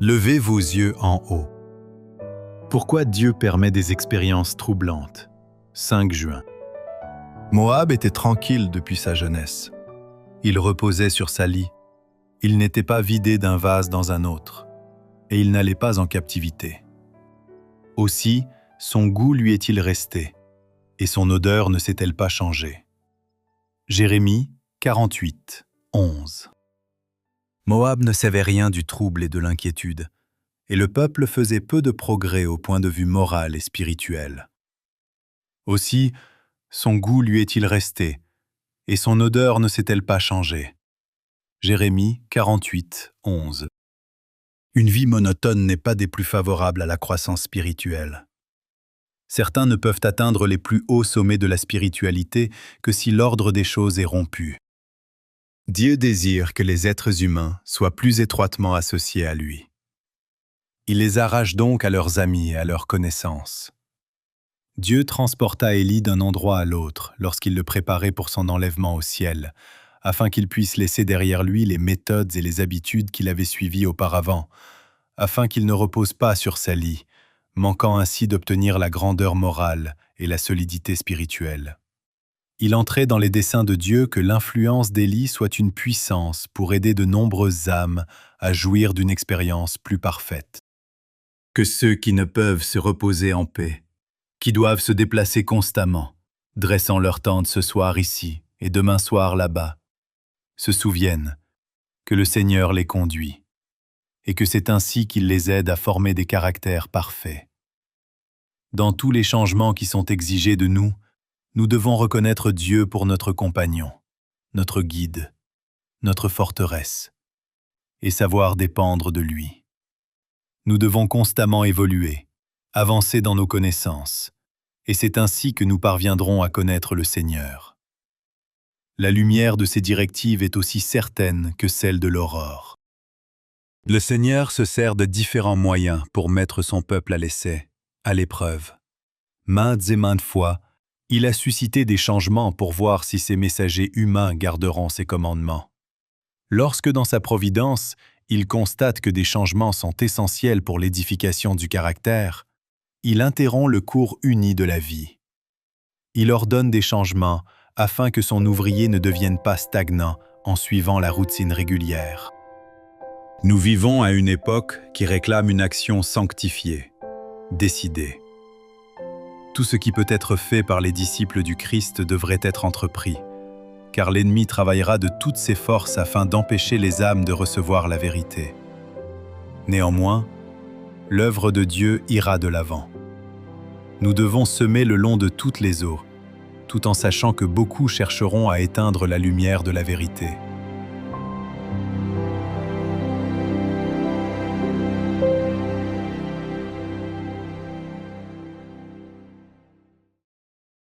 Levez vos yeux en haut. Pourquoi Dieu permet des expériences troublantes? 5 juin. Moab était tranquille depuis sa jeunesse. Il reposait sur sa lie. Il n'était pas vidé d'un vase dans un autre. Et il n'allait pas en captivité. Aussi, son goût lui est-il resté, et son odeur ne s'est-elle pas changée? Jérémie 48, 11. Moab ne savait rien du trouble et de l'inquiétude, et le peuple faisait peu de progrès au point de vue moral et spirituel. Aussi, son goût lui est-il resté, et son odeur ne s'est-elle pas changée? Jérémie 48, 11. Une vie monotone n'est pas des plus favorables à la croissance spirituelle. Certains ne peuvent atteindre les plus hauts sommets de la spiritualité que si l'ordre des choses est rompu. Dieu désire que les êtres humains soient plus étroitement associés à lui. Il les arrache donc à leurs amis et à leurs connaissances. Dieu transporta Élie d'un endroit à l'autre lorsqu'il le préparait pour son enlèvement au ciel, afin qu'il puisse laisser derrière lui les méthodes et les habitudes qu'il avait suivies auparavant, afin qu'il ne repose pas sur sa lie, manquant ainsi d'obtenir la grandeur morale et la solidité spirituelle. Il entrait dans les desseins de Dieu que l'influence d'Élie soit une puissance pour aider de nombreuses âmes à jouir d'une expérience plus parfaite. Que ceux qui ne peuvent se reposer en paix, qui doivent se déplacer constamment, dressant leur tente ce soir ici et demain soir là-bas, se souviennent que le Seigneur les conduit et que c'est ainsi qu'il les aide à former des caractères parfaits. Dans tous les changements qui sont exigés de nous, nous devons reconnaître Dieu pour notre compagnon, notre guide, notre forteresse, et savoir dépendre de lui. Nous devons constamment évoluer, avancer dans nos connaissances, et c'est ainsi que nous parviendrons à connaître le Seigneur. La lumière de ses directives est aussi certaine que celle de l'aurore. Le Seigneur se sert de différents moyens pour mettre son peuple à l'essai, à l'épreuve. Maintes et maintes fois, il a suscité des changements pour voir si ses messagers humains garderont ses commandements. Lorsque dans sa providence, il constate que des changements sont essentiels pour l'édification du caractère, il interrompt le cours uni de la vie. Il ordonne des changements afin que son ouvrier ne devienne pas stagnant en suivant la routine régulière. Nous vivons à une époque qui réclame une action sanctifiée, décidée. Tout ce qui peut être fait par les disciples du Christ devrait être entrepris, car l'ennemi travaillera de toutes ses forces afin d'empêcher les âmes de recevoir la vérité. Néanmoins, l'œuvre de Dieu ira de l'avant. Nous devons semer le long de toutes les eaux, tout en sachant que beaucoup chercheront à éteindre la lumière de la vérité.